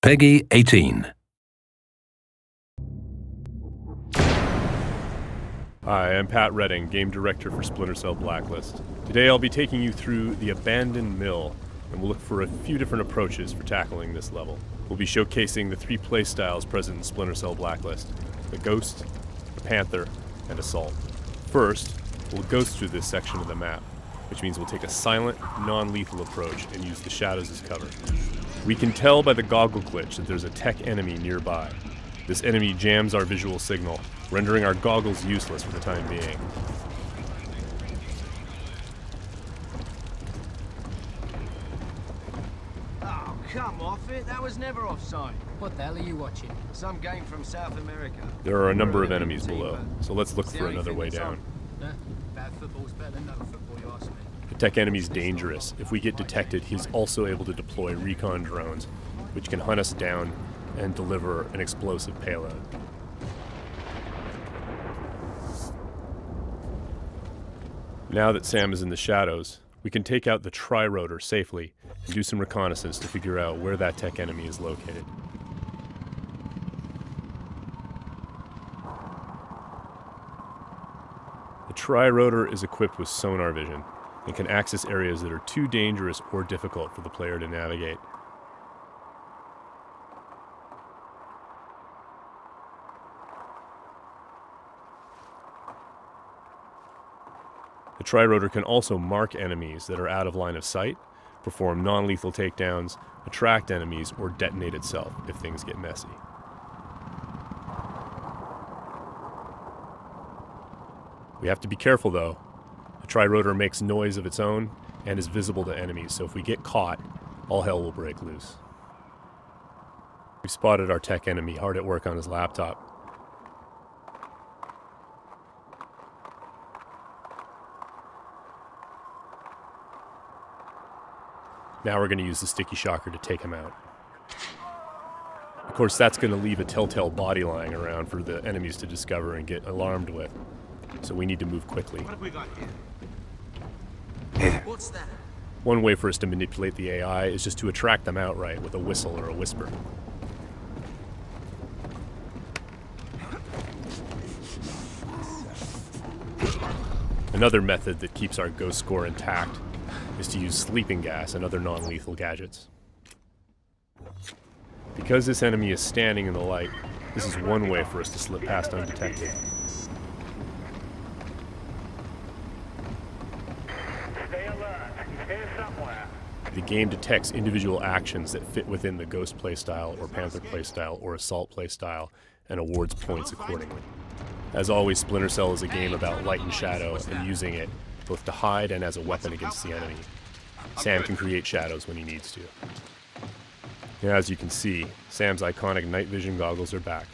PEGI 18. Hi, I'm Pat Redding, Game Director for Splinter Cell Blacklist. Today I'll be taking you through the abandoned mill, and we'll look for a few different approaches for tackling this level. We'll be showcasing the three playstyles present in Splinter Cell Blacklist: the Ghost, the Panther, and Assault. First, we'll ghost through this section of the map, which means we'll take a silent, non-lethal approach and use the shadows as cover. We can tell by the goggle glitch that there's a tech enemy nearby. This enemy jams our visual signal, rendering our goggles useless for the time being. Oh, come off it. That was never offside. What the hell are you watching? Some game from South America. There are a number of enemies below, so let's look for another way down. Bad football's better than no football, you ask me. The tech enemy's dangerous. If we get detected, he's also able to deploy recon drones, which can hunt us down and deliver an explosive payload. Now that Sam is in the shadows, we can take out the tri-rotor safely and do some reconnaissance to figure out where that tech enemy is located. The tri-rotor is equipped with sonar vision and can access areas that are too dangerous or difficult for the player to navigate. The tri-rotor can also mark enemies that are out of line of sight, perform non-lethal takedowns, attract enemies, or detonate itself if things get messy. We have to be careful though. The tri-rotor makes noise of its own and is visible to enemies, so if we get caught, all hell will break loose. We've spotted our tech enemy hard at work on his laptop. Now we're going to use the sticky shocker to take him out. Of course, that's going to leave a telltale body lying around for the enemies to discover and get alarmed with. So we need to move quickly. What have we got here? What's that? One way for us to manipulate the AI is just to attract them outright with a whistle or a whisper. Another method that keeps our ghost score intact is to use sleeping gas and other non-lethal gadgets. Because this enemy is standing in the light, this is one way for us to slip past undetected. Stay alert. He's here somewhere. The game detects individual actions that fit within the Ghost playstyle or Panther playstyle or Assault playstyle and awards points accordingly. As always, Splinter Cell is a game about light and shadow and using it both to hide and as a weapon against the enemy. Sam can create shadows when he needs to. Now, as you can see, Sam's iconic night vision goggles are back.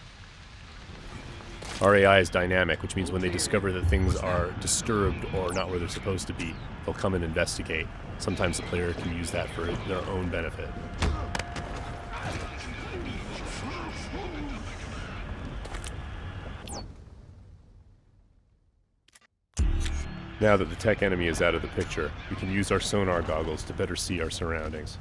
Our AI is dynamic, which means when they discover that things are disturbed or not where they're supposed to be, they'll come and investigate. Sometimes the player can use that for their own benefit. Now that the tech enemy is out of the picture, we can use our sonar goggles to better see our surroundings.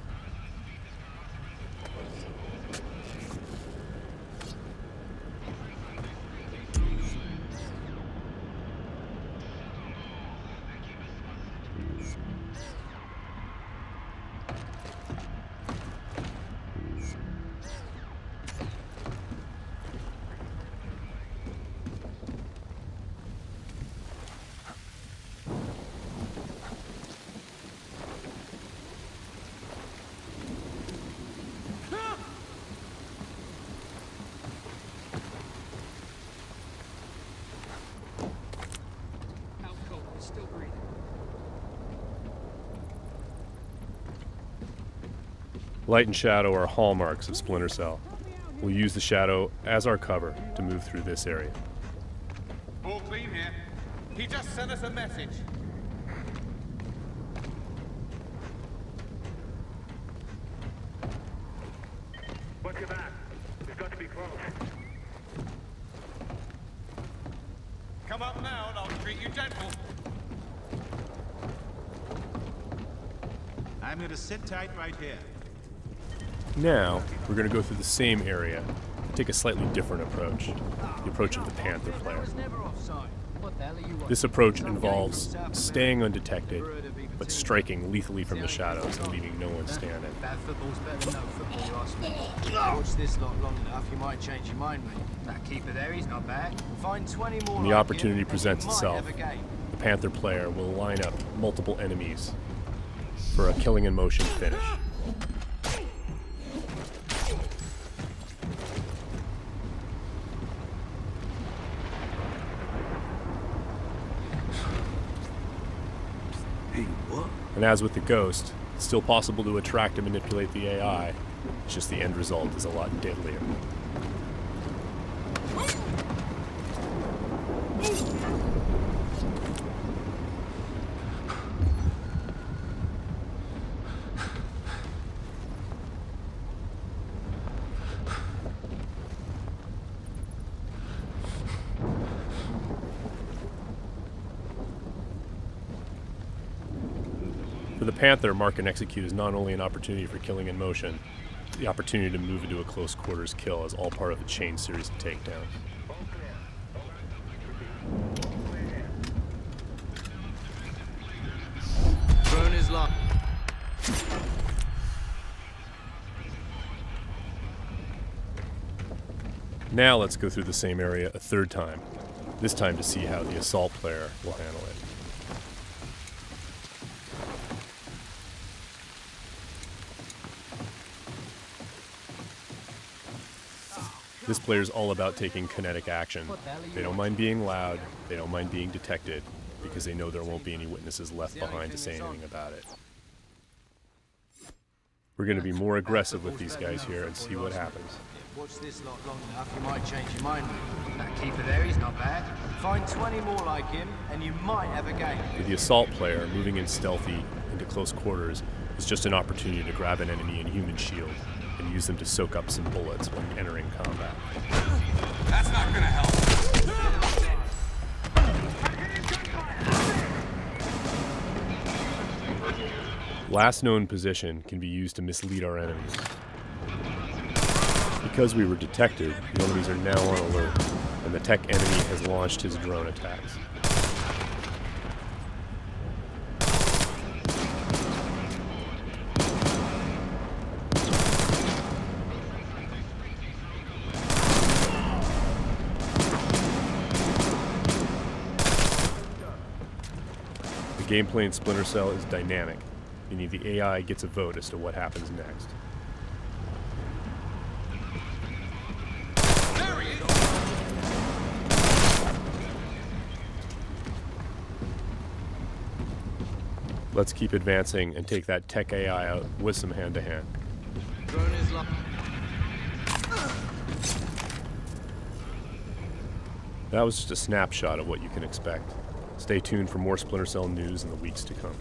Still breathing. Light and shadow are hallmarks of Splinter Cell. We'll use the shadow as our cover to move through this area. All clean here. He just sent us a message. What's your back? We've got to be close. Come up now and I'll treat you gentle. I'm gonna sit tight right here. Now, we're going to go through the same area, but take a slightly different approach, the approach of the Panther player. What the hell are you watching? This approach involves staying undetected, but striking lethally from the shadows and leaving no one standing. Bad football's better than no football, you ask me. Watch this lot long enough, you might change your mind, mate. That keeper there, he's not bad. Find 20 more When the like opportunity him, and presents you might itself, have a game. the Panther player will line up multiple enemies for a killing in motion finish. And as with the Ghost, it's still possible to attract and manipulate the AI. It's just the end result is a lot deadlier. For the Panther, mark and execute is not only an opportunity for killing in motion, the opportunity to move into a close quarters kill is all part of a chain series of takedowns. Drone is locked. Now let's go through the same area a third time, this time to see how the assault player will handle it. This player's all about taking kinetic action. They don't mind being loud, they don't mind being detected, because they know there won't be any witnesses left behind to say anything about it. We're going to be more aggressive with these guys here and see what happens. Watch this lot long enough, you might change your mind, mate. That keeper there, he's not bad. Find 20 more like him, and you might have a game. For the assault player, moving in stealthy into close quarters is just an opportunity to grab an enemy in human shield and use them to soak up some bullets when entering combat. That's not gonna help. Last known position can be used to mislead our enemies. Because we were detected, the enemies are now on alert, and the tech enemy has launched his drone attacks. The gameplay in Splinter Cell is dynamic, meaning the AI gets a vote as to what happens next. Let's keep advancing and take that tech AI out with some hand-to-hand. Drone is locked. That was just a snapshot of what you can expect. Stay tuned for more Splinter Cell news in the weeks to come.